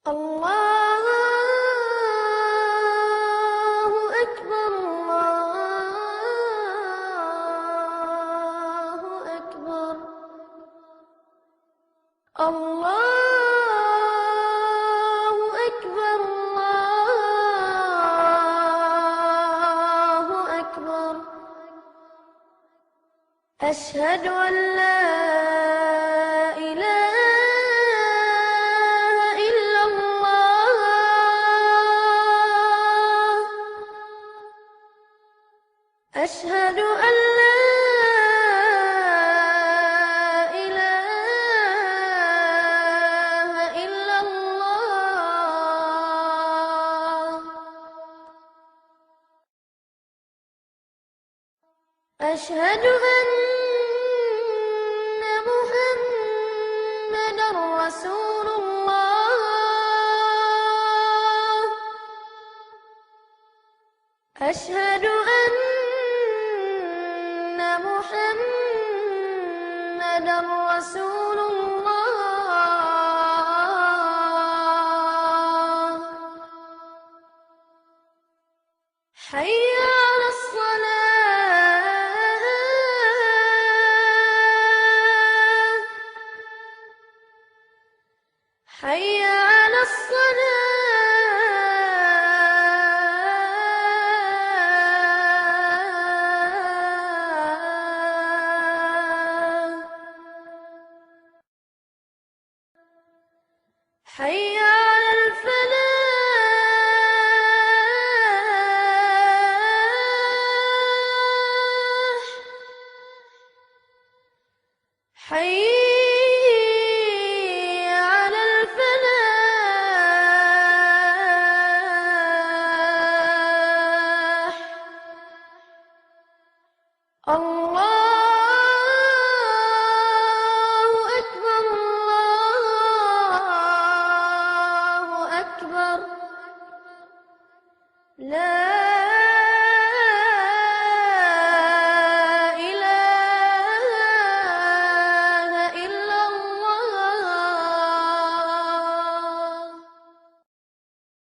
الله أكبر، الله أكبر، الله أكبر، الله أكبر. أشهد أن لا إله إلا الله. أشهد أن لا إله إلا الله. أشهد أن محمدًا رسول الله. أشهد أن محمدًا رسول الله. حي على الصلاة، حي على الصلاة. حي